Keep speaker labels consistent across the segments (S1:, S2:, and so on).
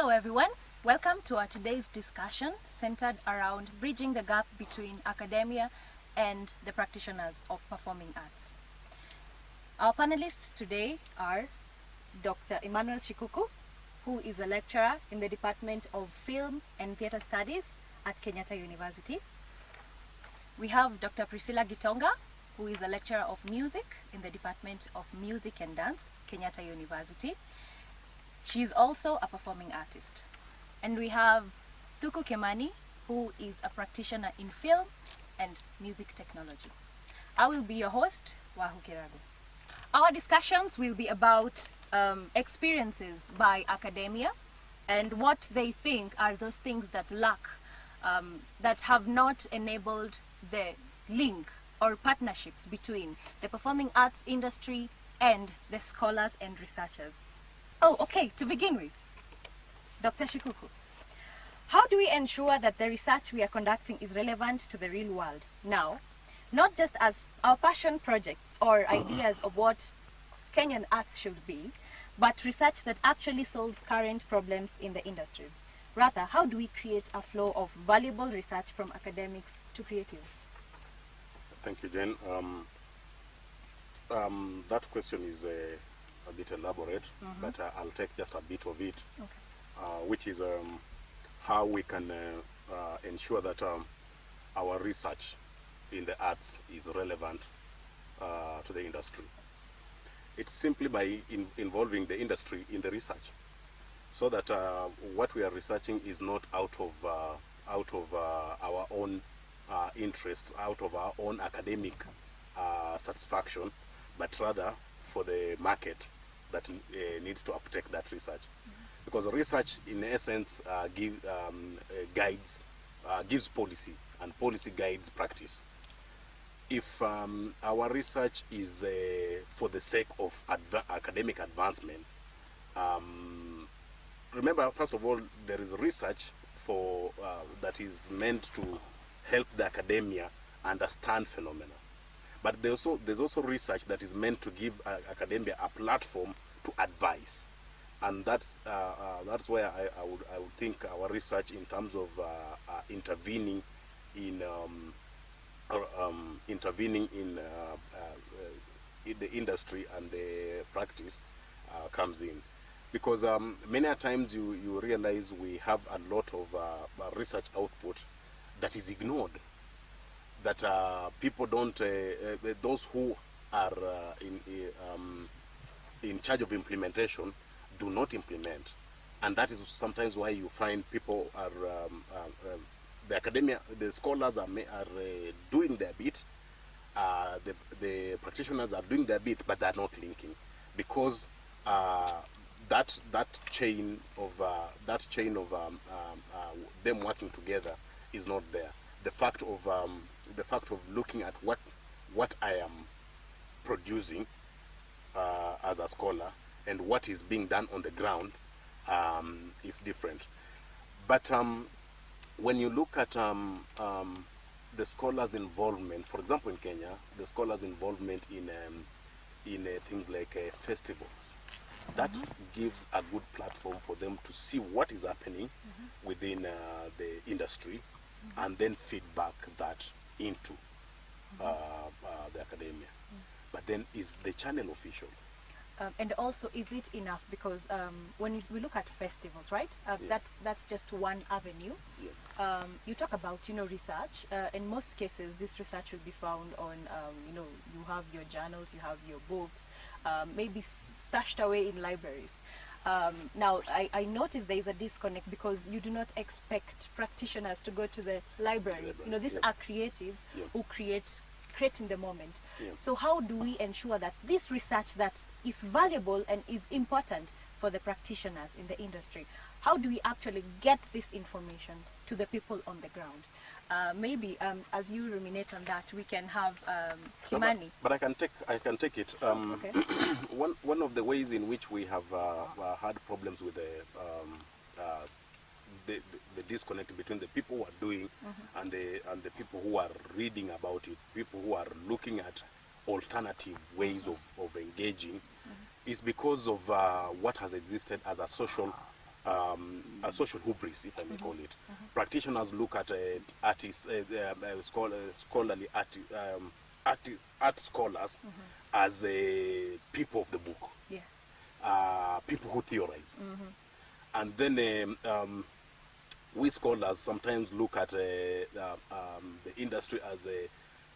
S1: Hello everyone, welcome to our today's discussion centered around bridging the gap between academia and the practitioners of performing arts. Our panelists today are Dr. Emmanuel Shikuku, who is a lecturer in the Department of Film and Theatre Studies at Kenyatta University. We have Dr. Priscilla Gitonga, who is a lecturer of music in the Department of Music and Dance, Kenyatta University. She is also a performing artist. And we have Thuku Kemani, who is a practitioner in film and music technology. I will be your host, Wahu Kiragu. Our discussions will be about experiences by academia and what they think are those things that lack, that have not enabled the link or partnerships between the performing arts industry and the scholars and researchers. Oh, okay, to begin with, Dr. Shikuku, how do we ensure that the research we are conducting is relevant to the real world now, not just as our passion projects or ideas of what Kenyan arts should be, but research that actually solves current problems in the industries? Rather, how do we create a flow of valuable research from academics to creatives?
S2: Thank you, Jen. That question is a bit elaborate, but I'll take just a bit of it, okay. Which is how we can ensure that our research in the arts is relevant to the industry. It's simply by involving the industry in the research, so that what we are researching is not out of our own interest, out of our own academic satisfaction, but rather for the market that needs to uptake that research. Because research, in essence, gives policy, and policy guides practice. If our research is for the sake of academic advancement, remember, first of all, there is research for that is meant to help the academia understand phenomena. But there's also research that is meant to give academia a platform to advise, and that's where I would think our research in terms of intervening in the industry and the practice comes in, because many a times you realize we have a lot of research output that is ignored, that people don't, those who are in charge of implementation do not implement. And that is sometimes why you find people are, the academia, the scholars are doing their bit, the practitioners are doing their bit, but they're not linking, because that chain of them working together is not there. The fact of looking at what I am producing as a scholar and what is being done on the ground is different. But when you look at the scholars' involvement, for example in Kenya, the scholars' involvement in things like festivals, that gives a good platform for them to see what is happening within the industry, and then feedback that into the academia. But then, is the channel official?
S1: And also, is it enough? Because when we look at festivals, right? That's just one avenue. Yeah. You talk about research. In most cases, this research will be found on you have your journals, you have your books, maybe stashed away in libraries. Now, I notice there is a disconnect, because you do not expect practitioners to go to the library. These are creatives who create in the moment. So how do we ensure that this research that is valuable and is important for the practitioners in the industry, how do we actually get this information to the people on the ground? Maybe as you ruminate on that, we can have Kimani.
S2: But I can take it. Okay. One of the ways in which we have had problems with the disconnect between the people who are doing and the people who are reading about it, people who are looking at alternative ways of engaging, is because of what has existed as a social a social hubris, if I may call it. Practitioners look at artists, scholarly art scholars as people of the book, people who theorize. And then we scholars sometimes look at the industry as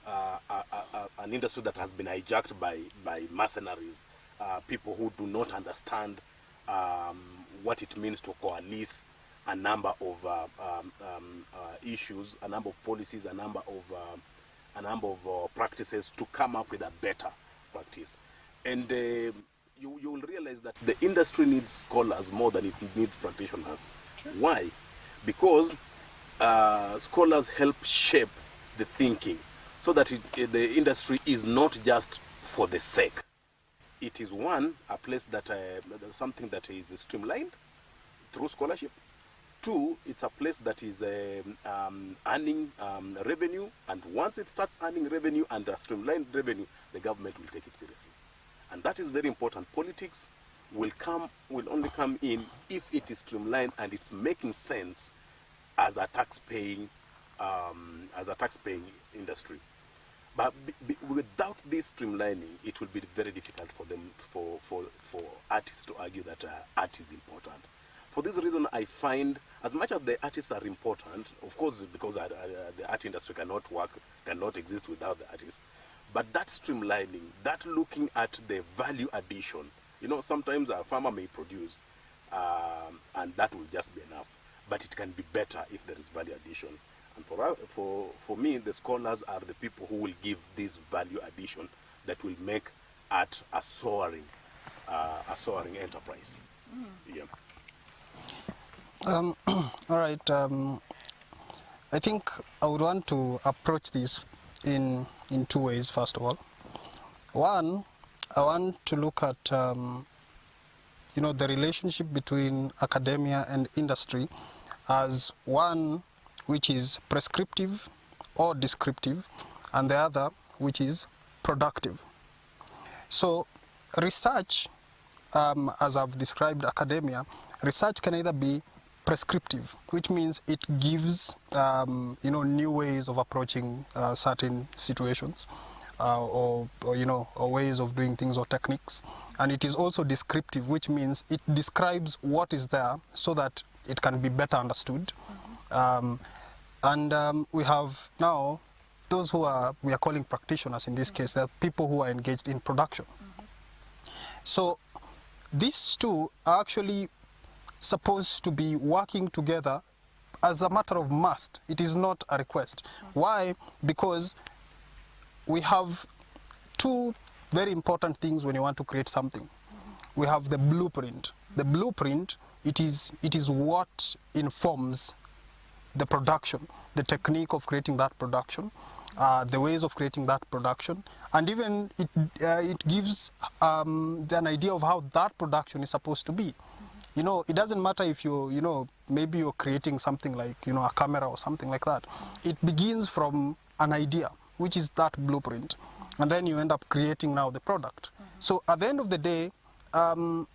S2: an industry that has been hijacked by mercenaries, people who do not understand what it means to coalesce a number of issues, a number of policies, a number of practices to come up with a better practice. And you will realize that the industry needs scholars more than it needs practitioners. True. Why? Because scholars help shape the thinking, so that the industry is not just for the sake. It is a place that something that is streamlined through scholarship. Two, it's a place that is earning revenue, and once it starts earning revenue and a streamlined revenue, the government will take it seriously. And that is very important. Politics will only come in if it is streamlined and it's making sense as a tax-paying industry. But without this streamlining, it will be very difficult for them, for artists to argue that art is important. For this reason, I find, as much as the artists are important, of course, because the art industry cannot exist without the artists, but that streamlining, that looking at the value addition, sometimes a farmer may produce, and that will just be enough. But it can be better if there is value addition. And for me, the scholars are the people who will give this value addition that will make art a soaring enterprise. Yeah.
S3: All right. I think I would want to approach this in two ways. First of all, one, I want to look at the relationship between academia and industry as one which is prescriptive or descriptive, and the other which is productive. So research, as I've described academia, research can either be prescriptive, which means it gives new ways of approaching certain situations, or ways of doing things or techniques. And it is also descriptive, which means it describes what is there so that it can be better understood. We have now those we are calling practitioners in this case. They're people who are engaged in production. So these two are actually supposed to be working together as a matter of must. It is not a request. Why? Because we have two very important things when you want to create something. We have the blueprint. The blueprint, it is what informs the production, the technique of creating that production, the ways of creating that production, and even it gives an idea of how that production is supposed to be. It doesn't matter if maybe you're creating something like, a camera or something like that. It begins from an idea, which is that blueprint. And then you end up creating now the product. So at the end of the day,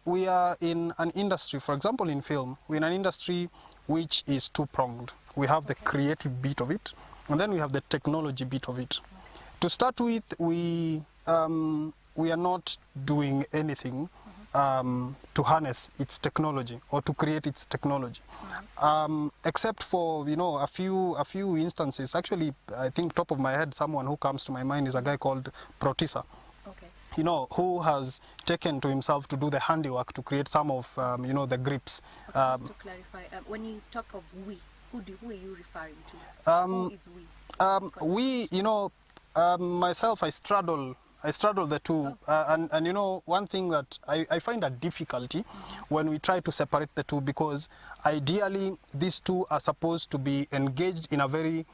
S3: we are in an industry, for example, in film, we're in an industry which is two-pronged. We have the creative bit of it, and then we have the technology bit of it. To start with, we are not doing anything to harness its technology or to create its technology, except for a few instances. Actually, I think top of my head, someone who comes to my mind is a guy called Pcea, who has taken to himself to do the handiwork to create some of the grips.
S1: Just to clarify, when you talk of we, who are you referring to? Who is we?
S3: Myself, I straddle the two, and one thing that I find a difficulty when we try to separate the two, because ideally these two are supposed to be engaged in a very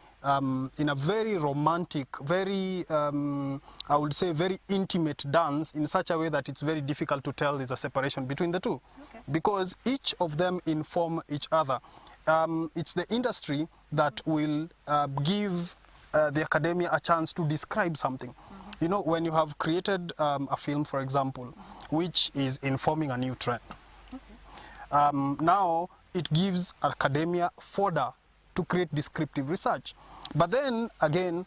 S3: romantic, very I would say very intimate dance, in such a way that it's very difficult to tell there's a separation between the two, because each of them inform each other. It's the industry that will give the academia a chance to describe something. When you have created a film, for example, which is informing a new trend, now it gives academia fodder to create descriptive research. But then again,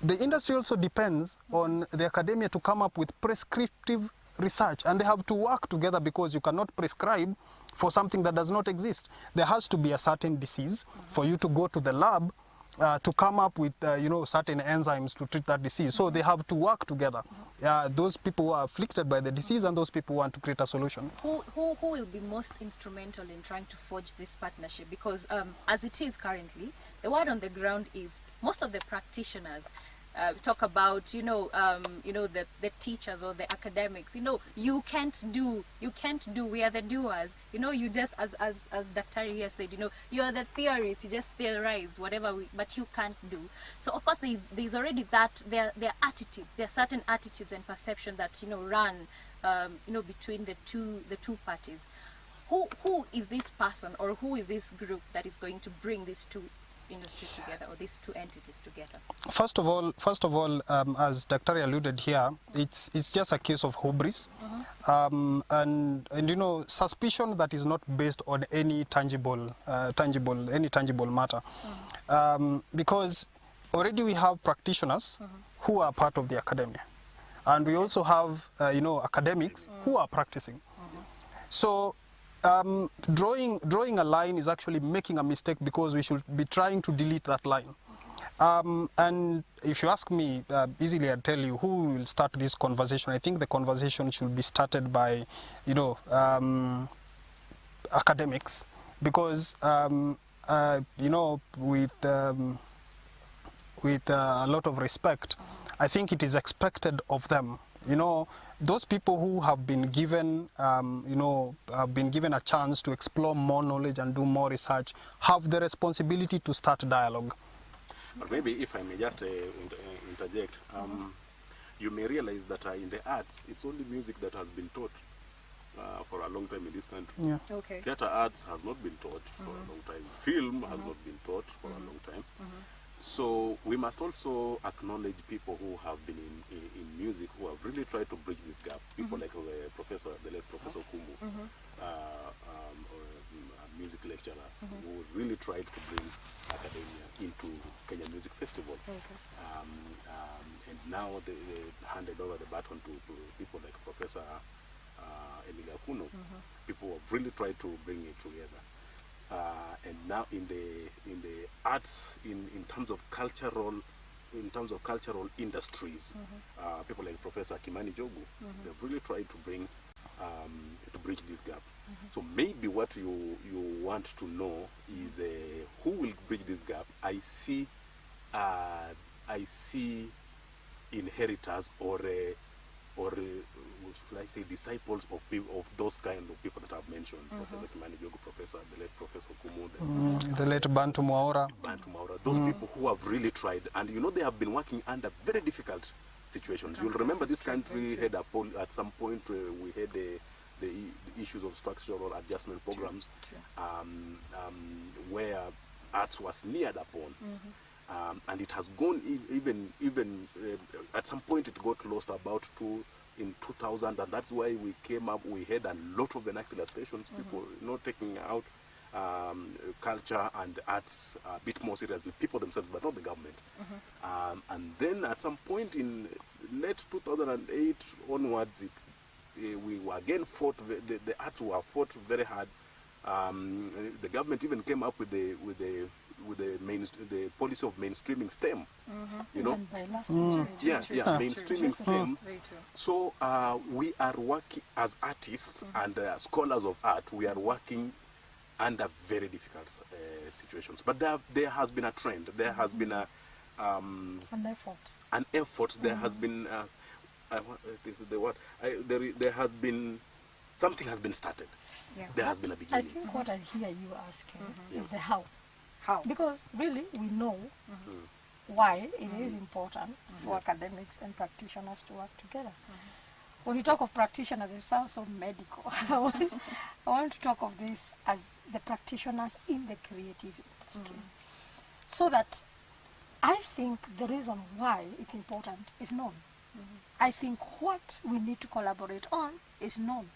S3: the industry also depends on the academia to come up with prescriptive research, and they have to work together, because you cannot prescribe for something that does not exist. There has to be a certain disease for you to go to the lab to come up with certain enzymes to treat that disease. So they have to work together. Those people who are afflicted by the disease and those people who want to create a solution.
S1: Who will be most instrumental in trying to forge this partnership? Because as it is currently, the word on the ground is most of the practitioners talk about the teachers or the academics. You can't do, we are the doers. You just, as Dr. here said, you are the theorists, you just theorize whatever but you can't do. So of course there's already that there are attitudes, there are certain attitudes and perception that run between the two parties. Who is this person, or who is this group that is going to bring these two industries together, or these two entities together?
S3: First of all, as Dr. alluded here, it's just a case of hubris, and suspicion that is not based on any tangible matter, because already we have practitioners who are part of the academia, and we also have academics who are practicing. So drawing a line is actually making a mistake, because we should be trying to delete that line. And if you ask me, easily I'd tell you who will start this conversation. I think the conversation should be started by, academics, because with a lot of respect, I think it is expected of them. Those people who have been given, have been given a chance to explore more knowledge and do more research, have the responsibility to start dialogue.
S2: But maybe if I may just interject, you may realize that in the arts, it's only music that has been taught for a long time in this country.
S3: Yeah.
S1: Okay.
S2: Theatre arts has not been taught for a long time. Film has not been taught for a long time. So we must also acknowledge people who have been in music, who have really tried to bridge this gap. People like the late Professor Kumu, a music lecturer, who really tried to bring academia into Kenya Music Festival. And now they handed over the baton to people like Professor Emilia Kuno, people who have really tried to bring it together. And now in the arts, in terms of cultural industries, people like Professor Kimani Jogu, they've really tried to bring to bridge this gap. So maybe what you want to know is who will bridge this gap. I see inheritors or should I say disciples of people, of those kind of people that I've mentioned, Professor Kimani Jogu, the late Professor Kumu, the late
S3: Bantu Mwaura.
S2: Those people who have really tried, and they have been working under very difficult situations. You'll remember this country had at some point we had the issues of structural adjustment programs, where arts was neared upon. And it has gone even at some point it got lost about in 2000, and that's why we came up. We had a lot of vernacular stations, people taking out culture and arts a bit more seriously, people themselves, but not the government. And then at some point in late 2008 onwards, we were again fought. The arts were fought very hard. The government even came up with the policy of mainstreaming STEM. Mainstreaming STEM. So we are working as artists and scholars of art. We are working under very difficult situations. But there has been a trend. There has been an effort. There has been this is the word. There has been something has been started. There has been a beginning.
S4: I think what I hear you asking is the how. How? Because really we know why it is important for academics and practitioners to work together. When you talk of practitioners, it sounds so medical. I want to talk of this as the practitioners in the creative industry. So that I think the reason why it's important is known. I think what we need to collaborate on is known.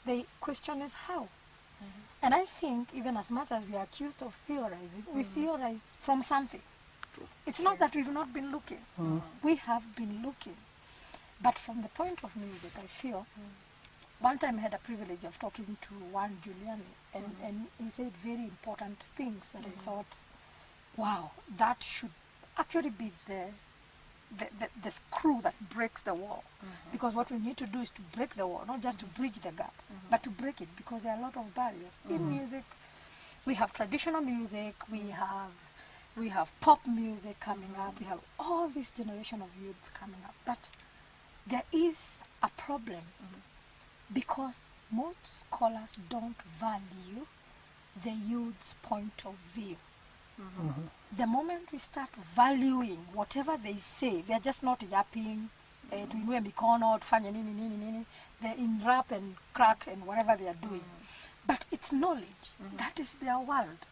S4: The question is how. And I think even as much as we are accused of theorizing, we theorize from something.
S2: True.
S4: It's not that we've not been looking. We have been looking. But from the point of music, I feel, one time I had a privilege of talking to one Giuliani, and he said very important things that I thought, wow, that should actually be the screw that breaks the wall. Because what we need to do is to break the wall, not just to bridge the gap, but to break it, because there are a lot of barriers. In music, we have traditional music, we have pop music coming up, we have all this generation of youths coming up. But there is a problem because most scholars don't value the youth's point of view. The moment we start valuing whatever they say, they're just not yapping, tuinue mikono, tufanye nini, nini, nini. They're in rap and crack and whatever they are doing. But it's knowledge. That is their world.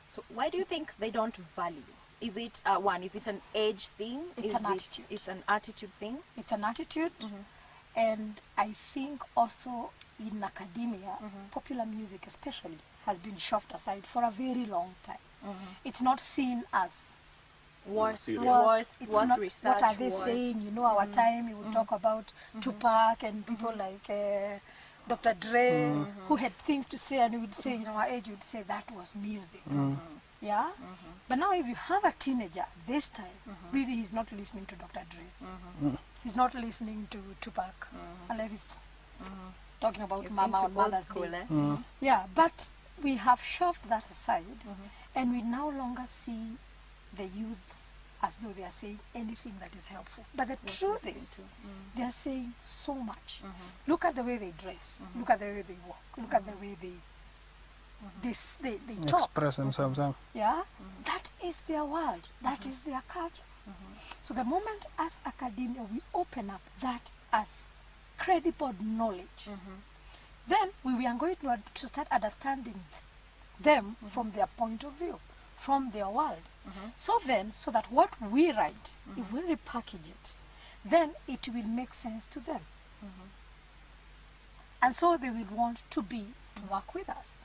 S1: So why do you think they don't value? Is it is it an age thing?
S4: It's an attitude.
S1: It's an attitude thing?
S4: It's an attitude. And I think also in academia, popular music especially, has been shoved aside for a very long time. It's not seen as
S1: Worth
S4: it's not,
S1: research.
S4: what are they saying? You know, our time, we would talk about Tupac and people like Dr. Dre, who had things to say, and we would say, in our age, would say that was music. Yeah? But now if you have a teenager this time, really he's not listening to Dr. Dre. He's not listening to Tupac, unless he's talking about Mama on Mother's Day. Yeah, but we have shoved that aside, and we no longer see the youth as though they are saying anything that is helpful. But the truth is, they are saying so much. Look at the way they dress. Look at the way they walk. Look at the way they talk.
S3: Express themselves.
S4: Yeah, that is their world. That is their culture. So the moment as academia we open up that as credible knowledge, then we are going to start understanding them from their point of view, from their world. So that what we write, if we repackage it, then it will make sense to them. And so they will want to work with us.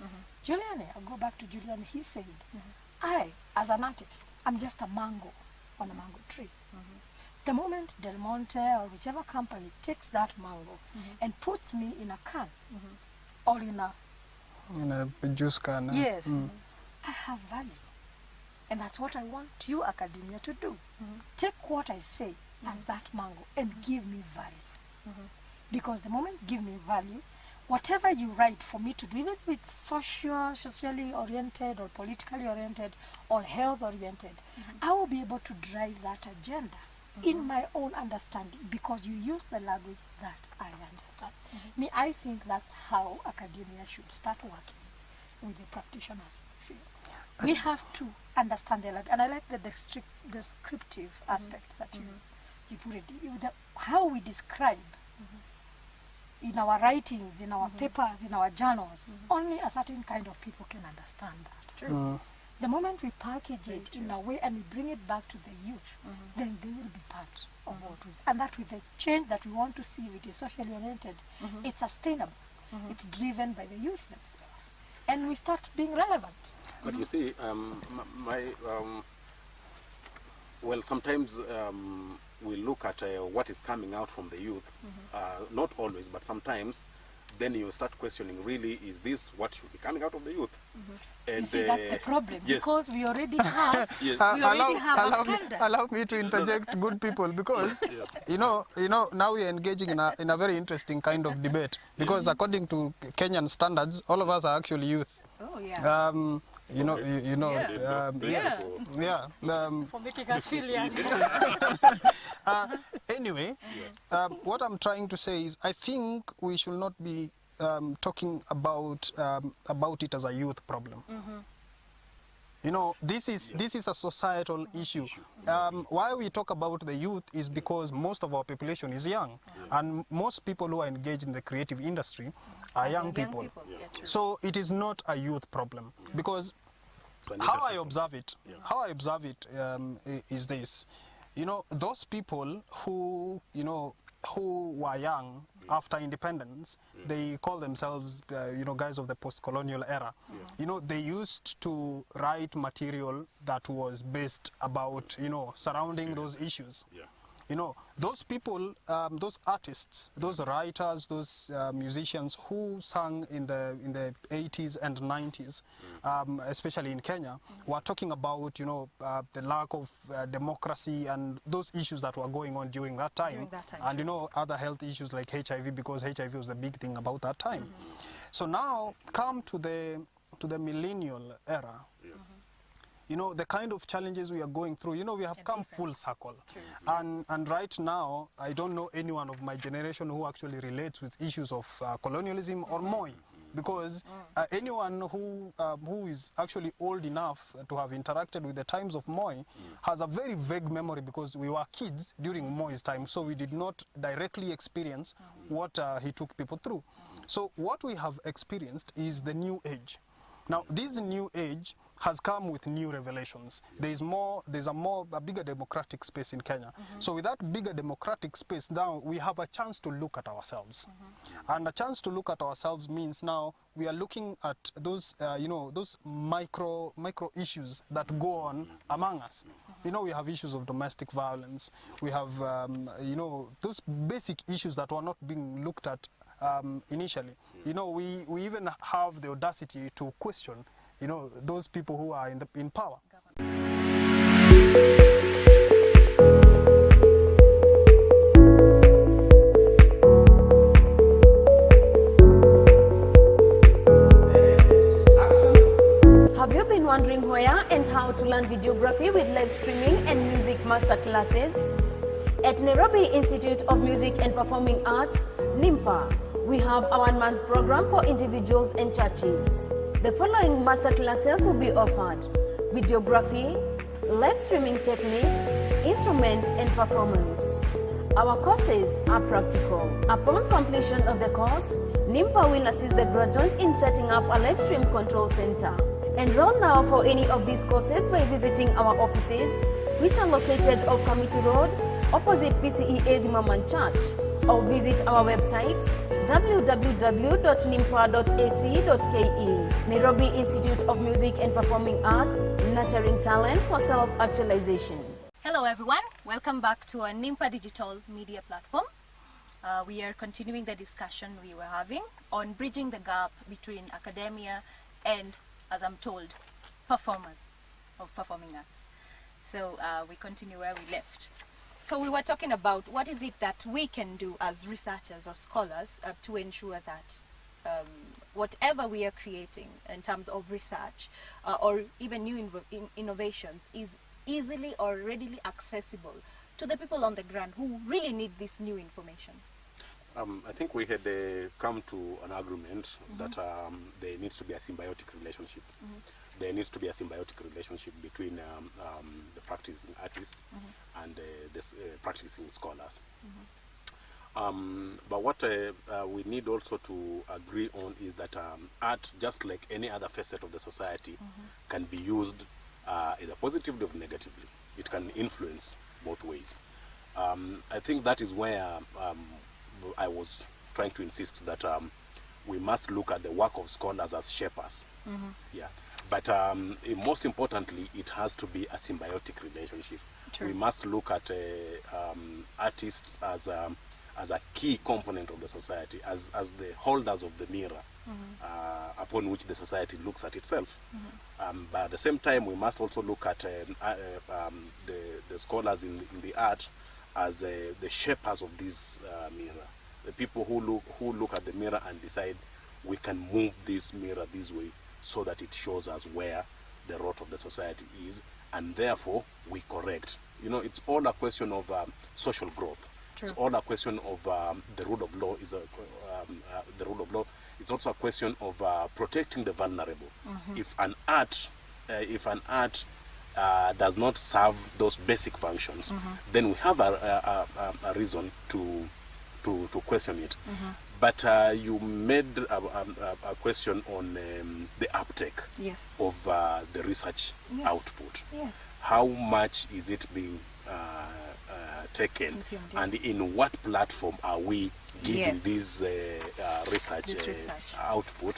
S4: Giuliani, I'll go back to Giuliani, he said, I, as an artist, I'm just a mango on a mango tree. The moment Del Monte or whichever company takes that mango and puts me in a can or in
S3: a juice can.
S4: Yes, I have value. And that's what I want you, academia, to do. Take what I say as that mango and give me value. Because the moment you give me value, whatever you write for me to do, even if it's socially oriented or politically oriented or health oriented, I will be able to drive that agenda in my own understanding because you use the language that I understand. Me, I think that's how academia should start working with the practitioners in the field. We have to understand the language, and I like the descriptive aspect that you put it. How we describe in our writings, in our papers, in our journals, only a certain kind of people can understand that.
S1: True.
S4: The moment we package it in a way and we bring it back to the youth, then they will be part of what we... And that with the change that we want to see, which is socially oriented, it's sustainable. It's driven by the youth themselves. And we start being relevant.
S2: But you see, well, sometimes we look at what is coming out from the youth, not always, but sometimes, then you start questioning, really, is this what should be coming out of the youth? And,
S4: you see, that's the problem,
S2: yes.
S4: because we already have, a standard.
S3: Allow me to interject, good people, because, you know, now we are engaging in a very interesting kind of debate, because according to Kenyan standards, all of us are actually youth.
S1: Oh, yeah.
S4: For making us feel young.
S3: Anyway, what I'm trying to say is I think we should not be talking about it as a youth problem. You know, this is a societal issue. Why we talk about the youth is because most of our population is young, and most people who are engaged in the creative industry are young people. So it is not a youth problem, because how I observe it is this. You know, those people who, who were young after independence, they call themselves, guys of the post-colonial era. They used to write material that was based about, surrounding those issues. Those people, those artists, those writers, those musicians who sang in the 80s and 90s, especially in Kenya, were talking about, the lack of democracy and those issues that were going on during that time. And, other health issues like HIV, because HIV was the big thing about that time. So now, come to the millennial era. The kind of challenges we are going through, we have come full circle. And right now, I don't know anyone of my generation who actually relates with issues of colonialism or Moi. Because anyone who is actually old enough to have interacted with the times of Moi has a very vague memory, because we were kids during Moi's time, so we did not directly experience what he took people through. So what we have experienced is the new age. Now, this new age has come with new revelations. There's a bigger democratic space in Kenya. So with that bigger democratic space, now we have a chance to look at ourselves. And a chance to look at ourselves means now we are looking at those, those micro issues that go on among us. We have issues of domestic violence. We have, those basic issues that were not being looked at initially. We even have the audacity to question, those people who are in power.
S5: Have you been wondering where and how to learn videography with live streaming and music masterclasses? At Nairobi Institute of Music and Performing Arts, Nimpa, we have a one-month program for individuals and churches. The following masterclasses will be offered: videography, live streaming technique, instrument and performance. Our courses are practical. Upon completion of the course, Nimpa will assist the graduate in setting up a live stream control center. Enroll now for any of these courses by visiting our offices, which are located off Committee Road, opposite Pcea Zimmerman Church, or visit our website www.nimpa.ac.ke. Nairobi Institute of Music and Performing Arts, nurturing talent for self-actualization.
S1: Hello everyone, welcome back to our Nimpa digital media platform. We are continuing the discussion we were having on bridging the gap between academia and, as I'm told, performers of performing arts. So we continue where we left. So we were talking about what is it that we can do as researchers or scholars to ensure that whatever we are creating in terms of research or even new innovations is easily or readily accessible to the people on the ground who really need this new information.
S2: I think we had come to an agreement that there needs to be a symbiotic relationship. There needs to be a symbiotic relationship between the practicing artists and the practicing scholars. But what we need also to agree on is that art, just like any other facet of the society, can be used either positively or negatively. It can influence both ways. I think that is where I was trying to insist that we must look at the work of scholars as shapers. Yeah. But most importantly, it has to be a symbiotic relationship. We must look at artists as a key component of the society, as the holders of the mirror upon which the society looks at itself. But at the same time, we must also look at the scholars in the art as the shapers of this mirror, the people who look at the mirror and decide we can move this mirror this way so that it shows us where the rot of the society is, and therefore we correct. It's all a question of social growth. It's all a question of the rule of law. The rule of law. It's also a question of protecting the vulnerable. If an art does not serve those basic functions, then we have a reason to question it. But you made a question on the uptake of the research output. How much is it being taken,
S1: Consumed, yes.
S2: and in what platform are we giving
S1: Yes.
S2: this research,
S1: This research.
S2: output,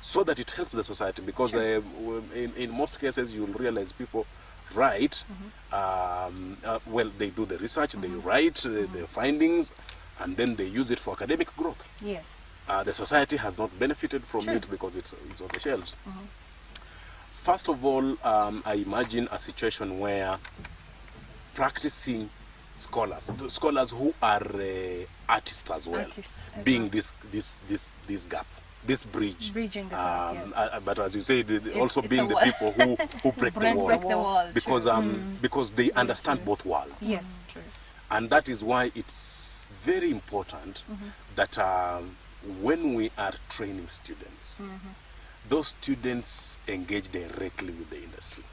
S2: so that it helps the society. Because in most cases, you'll realize people write, well, they do the research, they write the findings, and then they use it for academic growth.
S1: Yes.
S2: The society has not benefited from it because it's on the shelves. First of all, I imagine a situation where practicing scholars who are artists as well, being this gap, this bridge,
S1: Bridging the gap, yes.
S2: but as you say, also
S1: it's
S2: being
S1: a
S2: the
S1: wall.
S2: people who break the wall,
S1: Break the wall,
S2: because
S1: true.
S2: because they understand both worlds.
S1: Yes, true.
S2: And that is why it's very important that when we are training students, those students engage directly with the industry,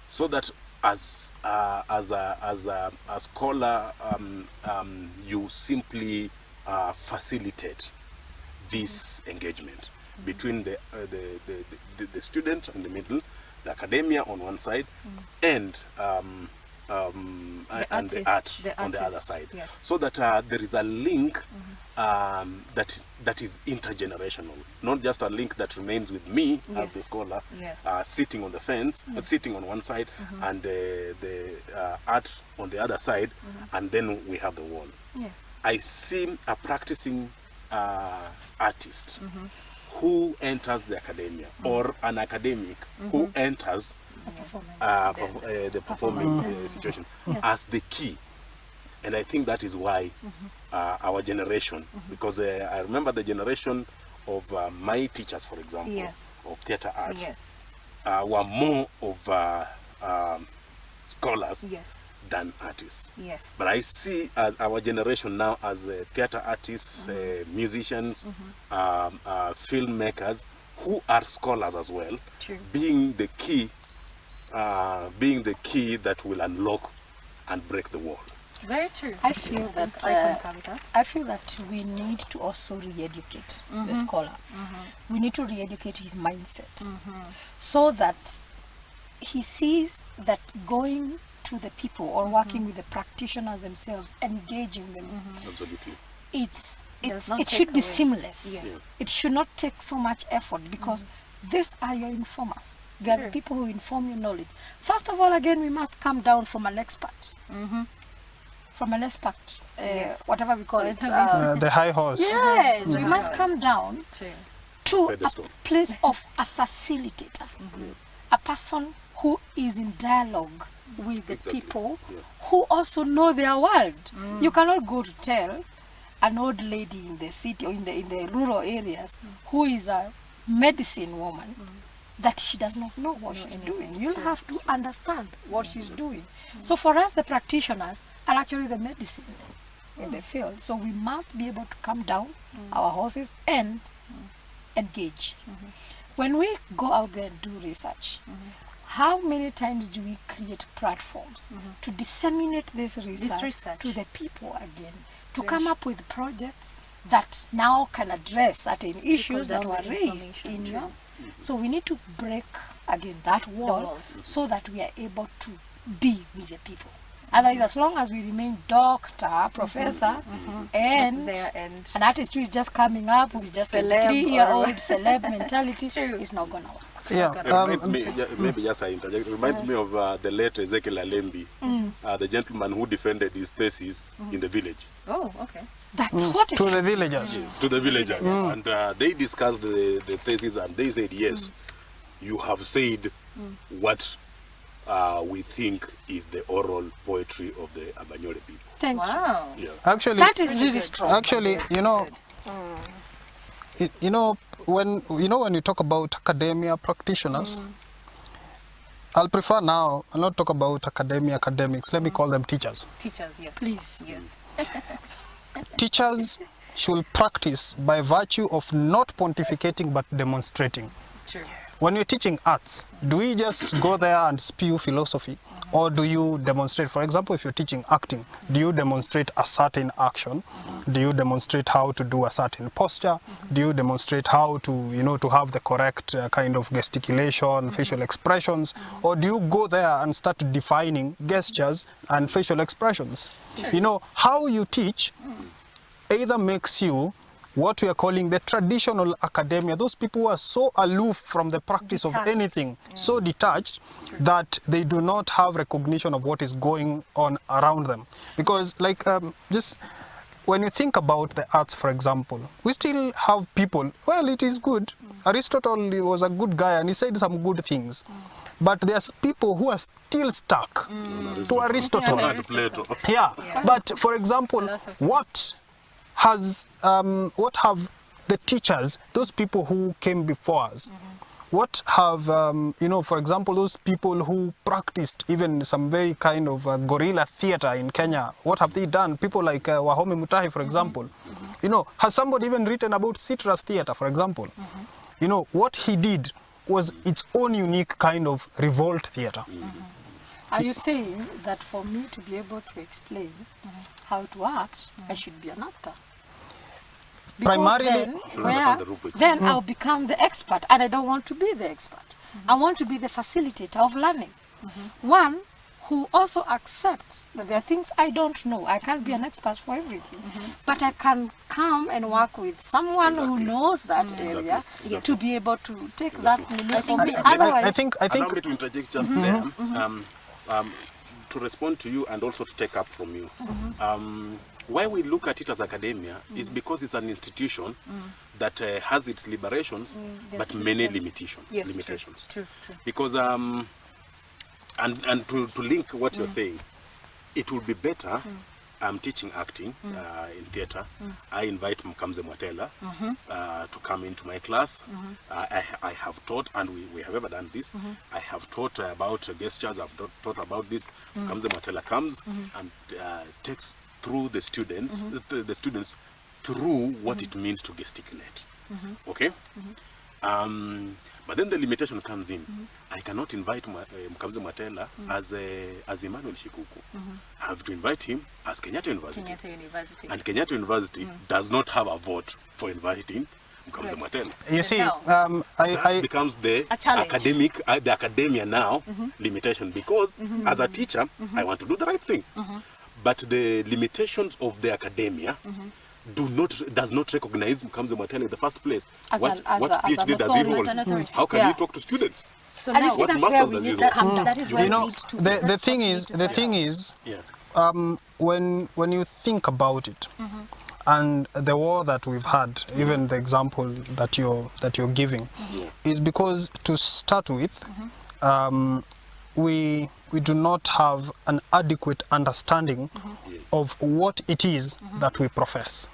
S2: so that as a scholar, you simply facilitate this engagement between the student in the middle, the academia on one side, and the art on the other side,
S1: yes.
S2: so that there is a link that is intergenerational, not just a link that remains with me as the scholar, sitting on the fence, sitting on one side, and the art on the other side, and then we have the wall. I see a practicing artist who enters the academia, or an academic who enters the performance situation as the key. And I think that is why our generation, because I remember the generation of my teachers, for example, of theatre arts, were more of scholars than artists. But I see our generation now as theatre artists, musicians, filmmakers, who are scholars as well, being the key that will unlock and break the wall.
S1: Very true.
S4: I feel that we need to also re-educate the scholar. We need to re-educate his mindset, so that he sees that going to the people or working with the practitioners themselves, engaging them,
S2: Absolutely.
S4: it should be seamless. It should not take so much effort, because these are your informers. They are the people who inform your knowledge. First of all, again, we must come down from an expert. From an expert, whatever we call it.
S3: The high horse.
S4: Yes, we must come down to
S2: Pedestal.
S4: a place of a facilitator, a person who is in dialogue with the people, who also know their world. You cannot go to tell an old lady in the city or in the rural areas who is a medicine woman that she does not know what she's doing. You'll have to understand what she's doing. So for us, the practitioners are actually the medicine in the field. So we must be able to come down our horses and engage. When we go out there and do research, how many times do we create platforms to disseminate this research to the people again, to come up with projects that now can address certain issues that were raised in your... So we need to break again that wall so that we are able to be with the people. Otherwise, as long as we remain doctor, professor, and an artist who is just coming up with just a 3-year-old celeb mentality, it's not going to work.
S2: Maybe just I interject. It reminds me of the late Ezekiel Alembi, the gentleman who defended his thesis in the village.
S1: Oh, okay.
S4: That's what it
S3: To the villagers.
S2: Yes, to the villagers. And they discussed the thesis, and they said, yes, you have said what we think is the oral poetry of the Abanyole people.
S4: Thank you.
S2: Yeah.
S3: Actually,
S4: That is really strong.
S3: Actually, when you talk about academia practitioners, I'll prefer now, I'll not talk about academics, let me call them teachers.
S1: Teachers, yes.
S4: Please.
S1: Yes.
S3: Teachers should practice by virtue of not pontificating but demonstrating.
S1: True.
S3: When you're teaching arts, do we just go there and spew philosophy? or do you demonstrate? For example, if you're teaching acting, do you demonstrate a certain action? Do you demonstrate how to do a certain posture? Do you demonstrate how to, you know, to have the correct kind of gesticulation, facial expressions? Or do you go there and start defining gestures and facial expressions? You know, how you teach either makes you what we are calling the traditional academia, those people who are so aloof from the practice of anything, so detached that they do not have recognition of what is going on around them. Because like just when you think about the arts, for example, we still have people, well, it is good. Aristotle was a good guy and he said some good things. But there's people who are still stuck to Aristotle. Yeah. But for example, what have the teachers, those people who came before us, what have, you know, for example, those people who practiced even some very kind of guerrilla theater in Kenya, what have they done? People like Wahome Mutahi, for example. You know, has somebody even written about Citrus Theater, for example? You know, what he did was its own unique kind of revolt theater.
S4: Are you saying that for me to be able to explain how to act, I should be an actor? Because
S3: primarily,
S4: then I'll become the expert, and I don't want to be the expert. I want to be the facilitator of learning. One who also accepts that there are things I don't know. I can't be an expert for everything, but I can come and work with someone who knows that area to be able to take that from me.
S3: I think
S2: allow me to interject just there, to respond to you and also to take up from you. Why we look at it as academia is because it's an institution that has its liberations, but many limitations.
S1: True.
S2: Because and to link what you're saying, it would be better. I'm teaching acting in theater. I invite Mkamze Mwatela to come into my class. I have taught, and we have ever done this. I have taught about gestures. I've taught about this. Mkamze Mwatela comes and takes through the students, through what it means to gesticulate. Okay? But then the limitation comes in. I cannot invite Mkamze Mwatela as Emmanuel Shikuku. I have to invite him as Kenyatta University. And Kenyatta University does not have a vote for inviting Mkamze Mwatela.
S3: You see,
S2: that becomes the academia now limitation, because as a teacher, I want to do the right thing. But the limitations of the academia does not recognize Mkamze Mwatela in the first place. What PhD does he hold? How can he talk to students?
S1: So now,
S2: what masters does he hold?
S1: That is where
S3: you know, the thing is, when you think about it, and the war that we've had, even the example that you're giving, is because to start with, we do not have an adequate understanding of what it is that we profess.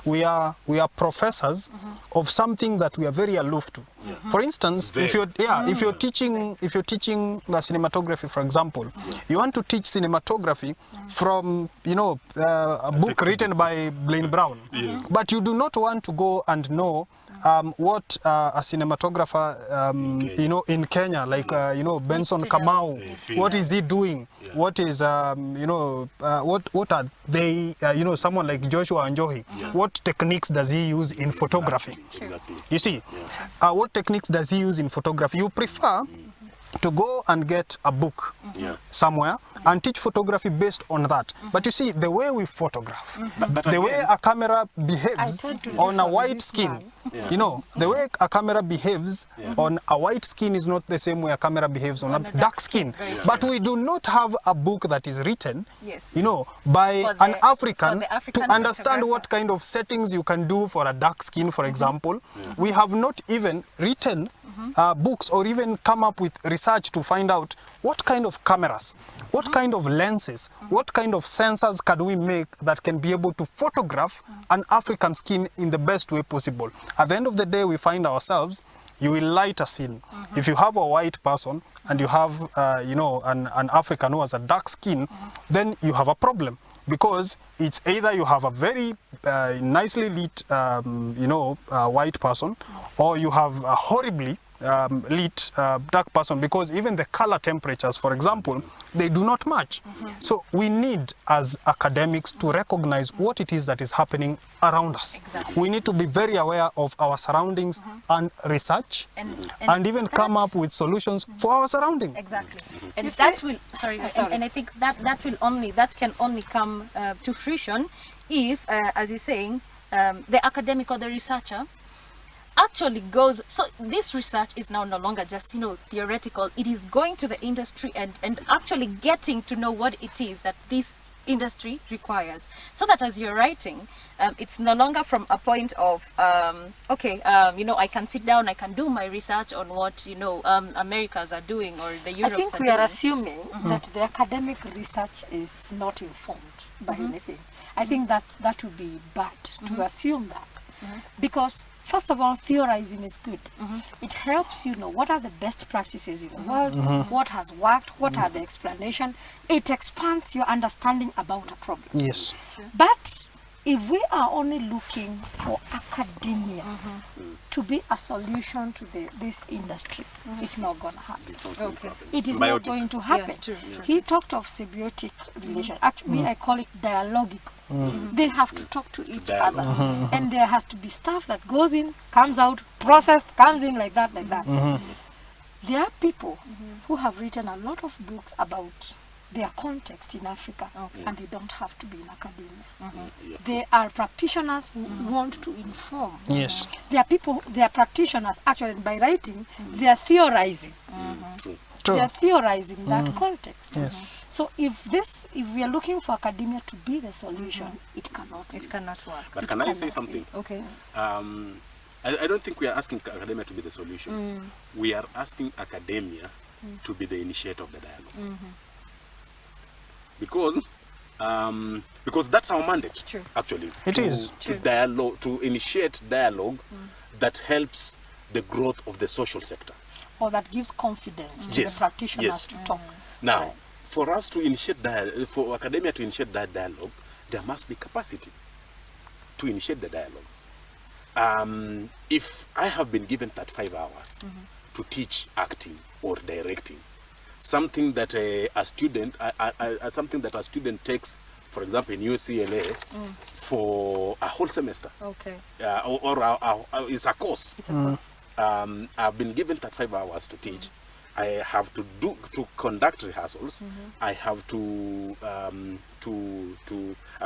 S3: We are professors of something that we are very aloof to. For instance, if you're teaching the cinematography, for example, you want to teach cinematography from a book written by Blaine Brown, but you do not want to go and know what a cinematographer in Kenya, like Benson Kamau, what is he doing? What is what are they? Someone like Joshua Anjohi, what techniques does he use in photography? You see, what techniques does he use in photography? You prefer to go and get a book somewhere and teach photography based on that. But you see, the way we photograph, the way a camera behaves on a white skin, the way a camera behaves on a white skin is not the same way a camera behaves on a dark skin. But we do not have a book that is written, by an African to understand what kind of settings you can do for a dark skin, for example. We have not even written books or even come up with research to find out what kind of cameras, what kind of lenses, what kind of sensors can we make that can be able to photograph an African skin in the best way possible. At the end of the day, we find ourselves, you will light a scene. If you have a white person and you have an African who has a dark skin, then you have a problem. Because it's either you have a very nicely lit, white person, or you have a horribly lit dark person, because even the color temperatures, for example, they do not match. So we need, as academics, to recognize what it is that is happening around us.
S1: Exactly.
S3: We need to be very aware of our surroundings and research, and even come up with solutions for our surrounding.
S1: Exactly. And that will, and I think that can only come to fruition if, as you're saying, the academic or the researcher actually goes. So this research is now no longer just, theoretical. It is going to the industry and actually getting to know what it is that this industry requires, so that as you're writing, it's no longer from a point of I can sit down, I can do my research on what Americas are doing or the Europes.
S4: I think we are assuming that the academic research is not informed by anything. I think that would be bad to assume that, because first of all, theorizing is good. It helps you know what are the best practices in the world, what has worked, what are the explanations. It expands your understanding about a problem.
S3: Yes.
S4: But if we are only looking for academia to be a solution to this industry, it's not going to happen. It is not going to happen.
S1: Yeah, true.
S4: He talked of symbiotic relation. Actually, I call it dialogical. They have to talk to each other, and there has to be stuff that goes in, comes out, processed, comes in like that. There are people who have written a lot of books about their context in Africa, and they don't have to be in academia. They are practitioners who want to inform.
S3: Yes.
S4: There are people, they are practitioners actually, and by writing, they are theorizing.
S3: True.
S4: They are theorizing that context.
S3: Yes.
S4: So if we are looking for academia to be the solution, it cannot work.
S2: But can I say something?
S1: Okay.
S2: I don't think we are asking academia to be the solution. We are asking academia to be the initiator of the dialogue. Because that's our mandate.
S1: True.
S2: Actually.
S3: It is.
S2: To initiate dialogue that helps the growth of the social sector.
S4: Or that gives confidence to the practitioners to talk.
S2: Now, for us to initiate for academia to initiate that dialogue, there must be capacity to initiate the dialogue. If I have been given 35 hours to teach acting or directing, something that a student takes, for example, in UCLA for a whole semester, or it's a course. I've been given 35 hours to teach. I have to conduct rehearsals. I have to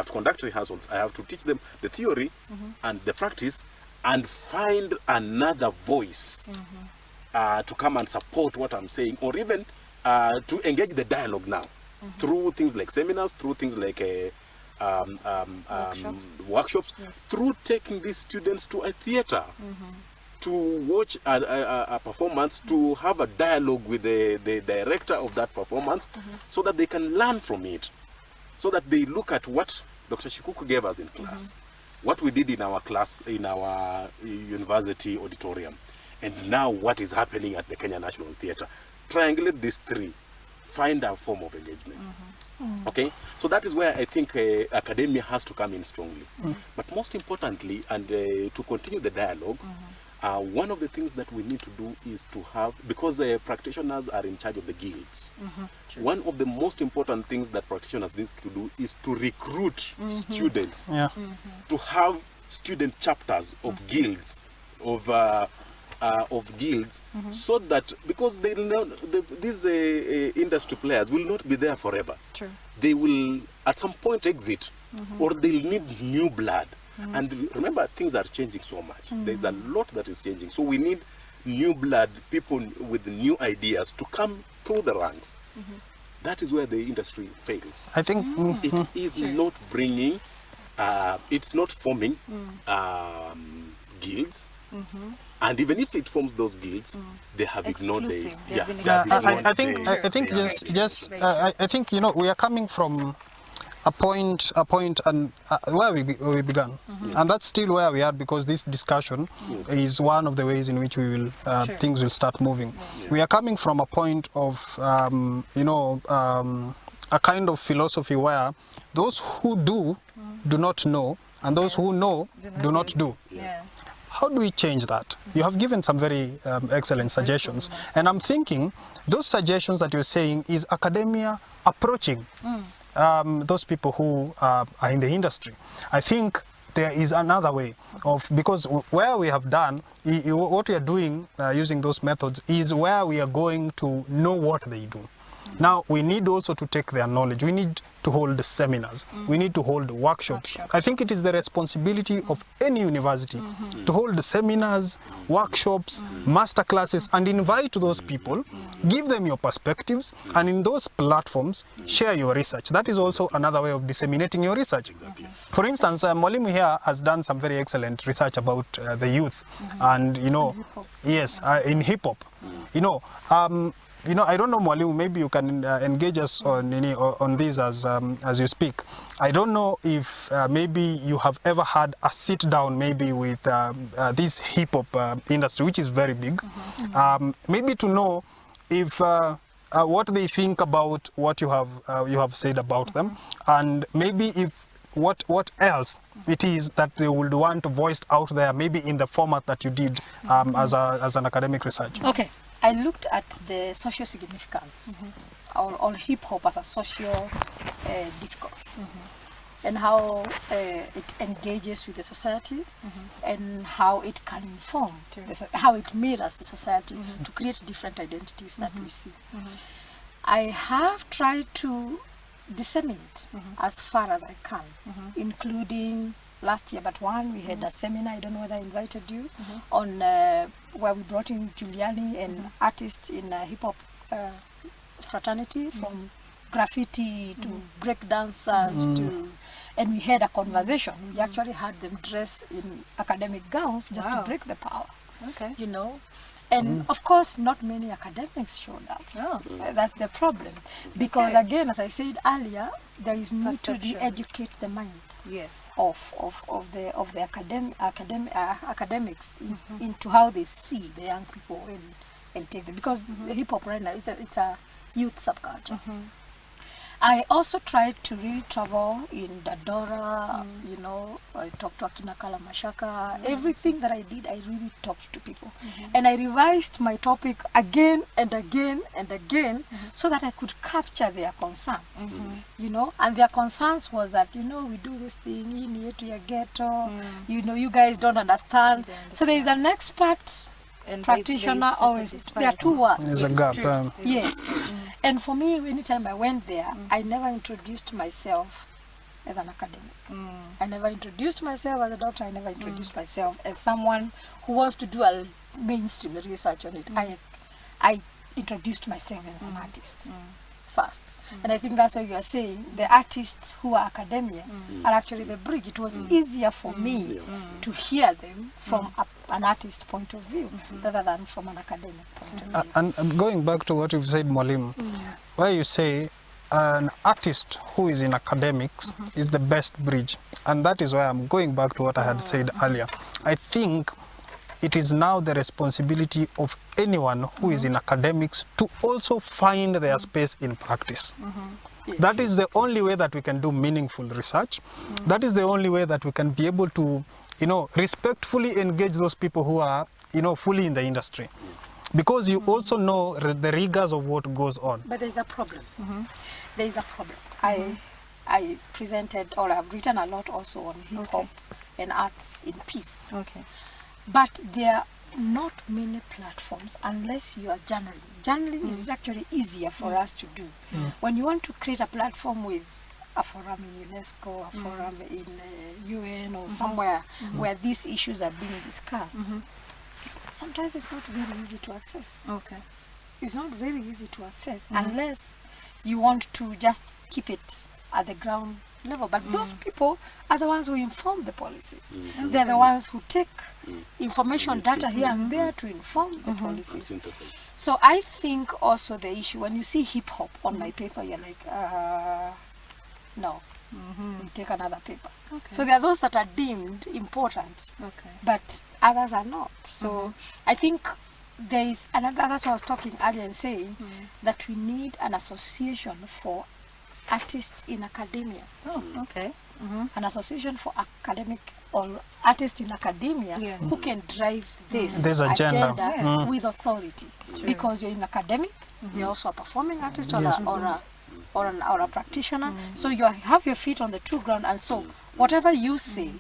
S2: conduct rehearsals. I have to teach them the theory and the practice, and find another voice to come and support what I'm saying, or even to engage the dialogue now through things like seminars, through things like workshops, through taking these students to a theater to watch a performance, to have a dialogue with the director of that performance, so that they can learn from it, so that they look at what Dr. Shikuku gave us in class, what we did in our class, in our university auditorium, and now what is happening at the Kenya National Theatre. Triangulate these three, find a form of engagement. Okay, so that is where I think academia has to come in strongly. But most importantly, and to continue the dialogue, one of the things that we need to do is to have, because practitioners are in charge of the guilds, one of the most important things that practitioners need to do is to recruit students, to have student chapters of guilds, so that, because they know these industry players will not be there forever. They will at some point exit, or they'll need new blood. And remember, things are changing so much. There's a lot that is changing. So we need new blood, people with new ideas to come through the ranks. That is where the industry fails.
S3: I think
S2: it is not bringing, it's not forming guilds. And even if it forms those guilds, they have ignored the.
S3: I think we are coming from a point and where we began, and that's still where we are, because this discussion is one of the ways in which we will things will start moving. We are coming from a point of a kind of philosophy where those who do not know, and those who know do not do. how do we change that? You have given some very excellent suggestions, and I'm thinking those suggestions that you're saying is academia approaching those people who are in the industry. I think there is another way of, because where we have done, what we are doing using those methods is where we are going to know what they do. Now, we need also to take their knowledge. We need to hold seminars. We need to hold workshops. I think it is the responsibility of any university to hold seminars, workshops, master classes, and invite those people, give them your perspectives, and in those platforms, share your research. That is also another way of disseminating your research. For instance, Mwalimu here has done some very excellent research about the youth, and, you know, yes, in hip-hop. You know, I don't know, Mwalimu, maybe you can engage us on this as you speak. I don't know if maybe you have ever had a sit down maybe with this hip-hop industry, which is very big, maybe to know if what they think about what you have said about them, and maybe if what else it is that they would want to voice out there, maybe in the format that you did as an academic research.
S4: Okay. I looked at the social significance or hip-hop as a social discourse, and how it engages with the society, and how it can inform, how it mirrors the society to create different identities that we see. I have tried to disseminate as far as I can, including last year, but we had a seminar, I don't know whether I invited you, on where we brought in Giuliani, an artist in hip-hop fraternity, from graffiti to break dancers and we had a conversation. We actually had them dress in academic gowns just to break the power, you know. And of course, not many academics showed up. That's the problem. Because again, as I said earlier, there is need to re-educate the mind. Of the academics into how they see the young people and take them, because the hip hop right now it's a youth subculture. I also tried to really travel in Dadora, you know, I talked to Akina Kala Mashaka. Everything that I did, I really talked to people. And I revised my topic again and again and again so that I could capture their concerns, you know. And their concerns was that, you know, we do this thing, in here to your ghetto, you know, you guys don't understand. So there is an expert and practitioner always. There are two words.
S3: There's a gap.
S4: Yes. And for me, anytime I went there, I never introduced myself as an academic. I never introduced myself as a doctor. I never introduced myself as someone who wants to do a mainstream research on it. I introduced myself as an artist first. And I think that's what you are saying. The artists who are academia are actually the bridge. It was easier for me to hear them from an artist point of view rather than from an academic point of view.
S3: And going back to what you've said, Mwalimu, where you say an artist who is in academics is the best bridge. And that is why I'm going back to what I had said earlier. I think it is now the responsibility of anyone who is in academics to also find their space in practice.
S4: Yes.
S3: That is the only way that we can do meaningful research. That is the only way that we can be able to, you know, respectfully engage those people who are, you know, fully in the industry. Because you also know the rigors of what goes on.
S4: But there's a problem. There is a problem. I presented, or I've written a lot also on hip-hop and arts in peace. But there are not many platforms unless you are journaling. Journaling is actually easier for us to do. When you want to create a platform with a forum in UNESCO, a forum in UN or somewhere where these issues are being discussed, sometimes it's not very easy to access. It's not very easy to access unless you want to just keep it at the ground level. But those people are the ones who inform the policies. They're the ones who take information, data here and there to inform the policies. So I think also the issue, when you see hip-hop on my paper, you're like, no, we take another paper. So there are those that are deemed important, but others are not. So I think there is another, that's what I was talking earlier and saying, that we need an association for artists in academia. An association for academic or artists in academia who can drive this agenda with authority. Because you're in academic, you're also a performing artist or a practitioner. So you have your feet on the true ground, and so whatever you say,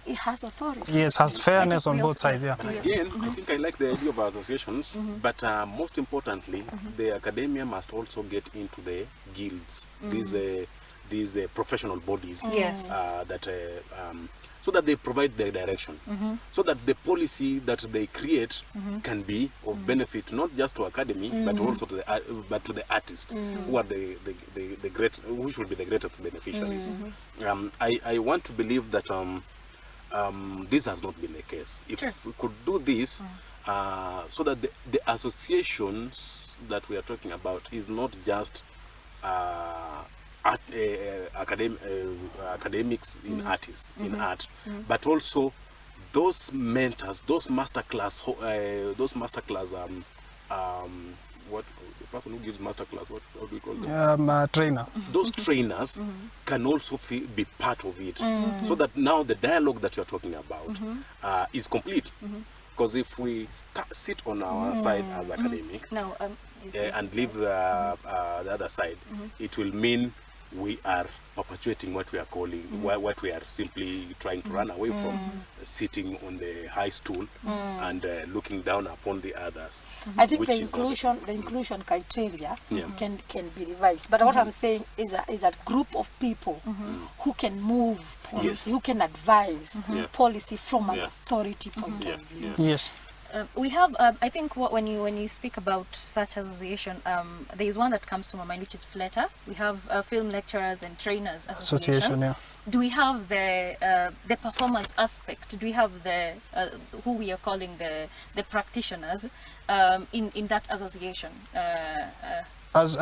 S4: it has authority.
S3: Yes, has fairness on both sides. Yeah.
S2: Again, I think I like the idea of associations, but most importantly, the academia must also get into the guilds, these professional bodies, that so that they provide the direction, so that the policy that they create can be of benefit not just to academy, but also to the artists who are the great, who should be the greatest beneficiaries. I want to believe that this has not been the case. If we could do this, so that the associations that we are talking about is not just academics in artists, in art, but also those mentors, those masterclass, what the person who gives masterclass, what do we call them?
S3: Trainer.
S2: Those trainers can also be part of it, so that now the dialogue that you are talking about is complete. Because if we sit on our side as academic and leave the other side, it will mean we are perpetuating what we are calling, what we are simply trying to run away from, sitting on the high stool and looking down upon the others.
S4: I think the inclusion criteria can be revised. But what I'm saying is a group of people who can move policy, who can advise policy from an authority point of view.
S3: Yes.
S1: We have, I think, when you speak about such association, there is one that comes to my mind, which is FLETA. We have Film Lecturers and Trainers Association. Do we have the performance aspect? Do we have the who we are calling the practitioners in that association?
S3: As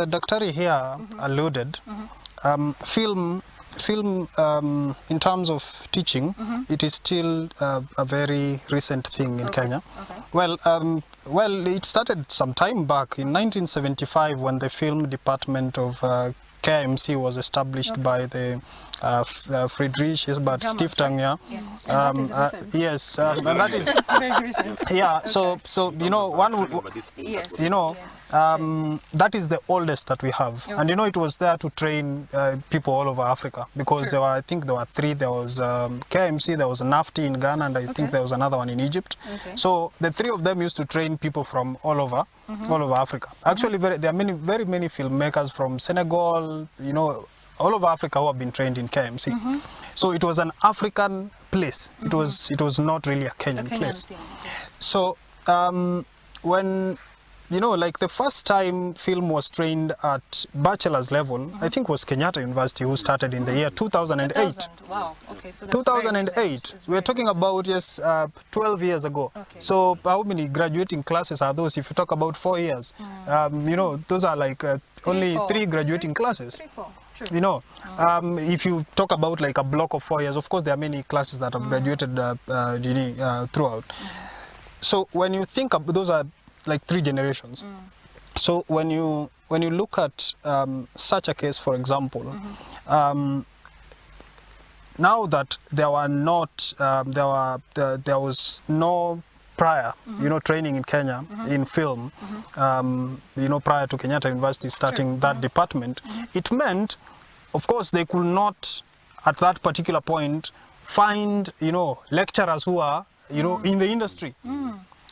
S3: Dr. here alluded, film in terms of teaching, it is still a very recent thing in Kenya. Well, it started some time back in 1975 when the film department of KMC was established by the Friedrich Esbert Stiftung. Yes, and that is so you know, one would, that is the oldest that we have, and you know, it was there to train people all over Africa, because there were, I think there were three. There was KMC, there was NAFTI in Ghana, and I think there was another one in Egypt. So the three of them used to train people from all over Africa. Actually, there are very many filmmakers from Senegal, you know, all over Africa who have been trained in KMC. So it was an African place. It was not really a Kenyan place. So when, you know, like the first time film was trained at bachelor's level, I think was Kenyatta University, who started in the year 2008.
S1: Wow. Okay. So that's
S3: 2008. We're talking about 12 years ago. So how many graduating classes are those? If you talk about 4 years, you know, those are like only 3 graduating classes.
S1: 3, 4. True.
S3: You know, if you talk about like a block of 4 years, of course there are many classes that have graduated throughout. So when you think of, those are like 3 generations. So when you look at such a case, for example, now that there were not there was no prior, you know, training in Kenya in film, you know, prior to Kenyatta University starting that department, it meant, of course, they could not at that particular point find, you know, lecturers who are, you know, in the industry.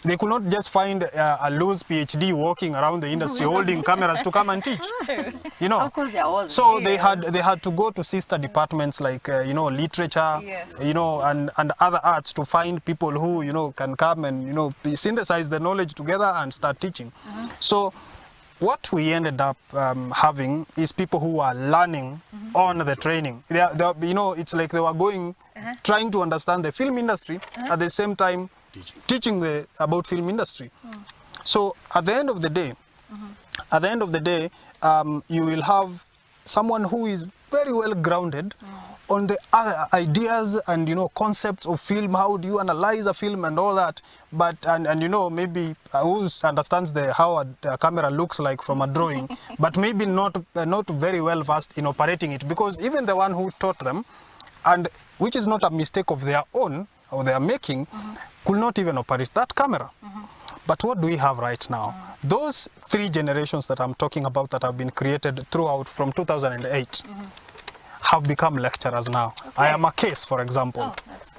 S3: They could not just find a loose PhD walking around the industry holding cameras to come and teach. You know,
S4: of course there was.
S3: So they had to go to sister departments like you know, literature, you know, and other arts to find people who, you know, can come and, you know, synthesize the knowledge together and start teaching. So what we ended up having is people who are learning on the training. They you know, it's like they were going, trying to understand the film industry at the same time teaching about film industry. So at the end of the day, you will have someone who is very well grounded on the other ideas and, you know, concepts of film. How do you analyze a film and all that? But and you know, maybe who understands how a camera looks like from a drawing, but maybe not very well versed in operating it, because even the one who taught them and which is not a mistake of their own or their making, could not even operate that camera. But what do we have right now? Those 3 generations that I'm talking about that have been created throughout from 2008 have become lecturers now. I am a case, for example.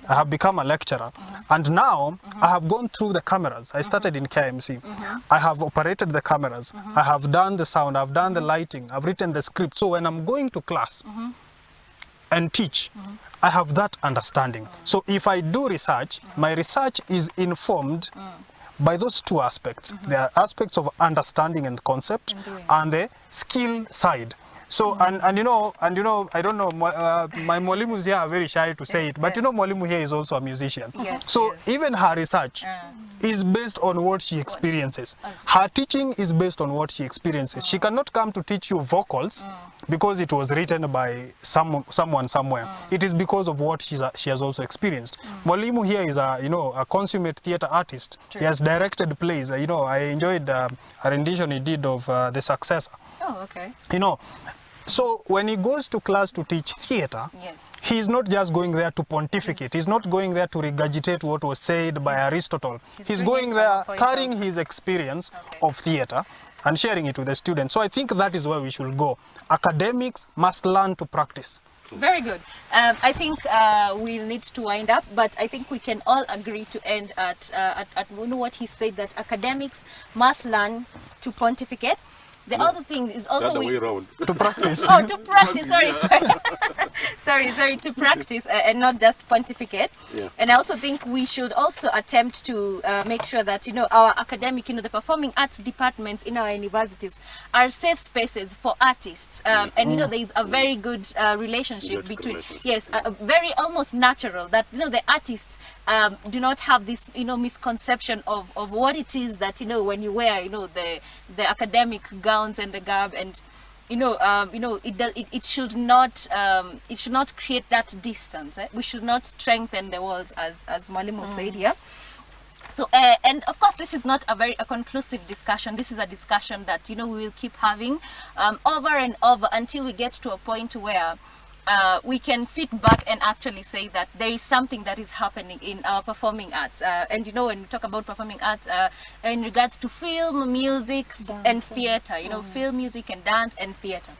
S3: I have become a lecturer, and now I have gone through the cameras. I started in KMC. I have operated the cameras. I have done the sound, I've done the lighting, I've written the script. So when I'm going to class and teach, I have that understanding. So if I do research, my research is informed by those 2 aspects. There are aspects of understanding and concept and the skill side. So, and you know, I don't know, my mwalimus here are very shy to say it, but you know, mwalimu here is also a musician. So even her research is based on what she experiences. Her teaching is based on what she experiences. She cannot come to teach you vocals because it was written by someone somewhere. It is because of what she has also experienced. Mwalimu here is a consummate theater artist. He has directed plays. You know, I enjoyed a rendition he did of The Successor.
S1: Oh, okay.
S3: You know, so when he goes to class to teach theater, he's not just going there to pontificate. He's not going there to regurgitate what was said by Aristotle. He's going there carrying his experience of theater and sharing it with the students. So I think that is where we should go. Academics must learn to practice.
S1: Very good. I think we'll need to wind up, but I think we can all agree to end at what he said, that academics must learn to pontificate. The other thing is also
S3: to practice.
S1: Oh, to practice. Sorry, to practice and not just pontificate. And I also think we should also attempt to make sure that our academic, the performing arts departments in our universities are safe spaces for artists. And there is a very good relationship between very almost natural, that the artists do not have this misconception of what it is that when you wear the academic gown and the garb, and it should not create that distance. We should not strengthen the walls, as Mwalimu said here. So and of course this is not a conclusive discussion. This is a discussion that we will keep having over and over until we get to a point where we can sit back and actually say that there is something that is happening in our performing arts. And when we talk about performing arts in regards to film, music, and theater, film, music, and dance, and theater.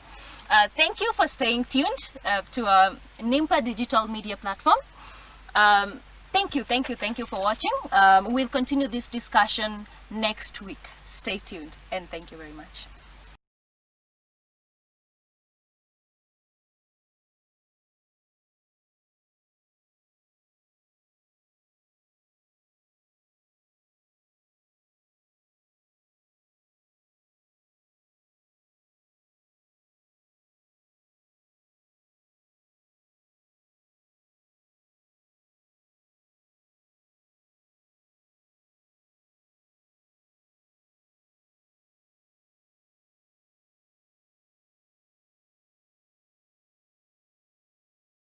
S1: Thank you for staying tuned to our Nimpa digital media platform. Thank you for watching. We'll continue this discussion next week. Stay tuned, and thank you very much.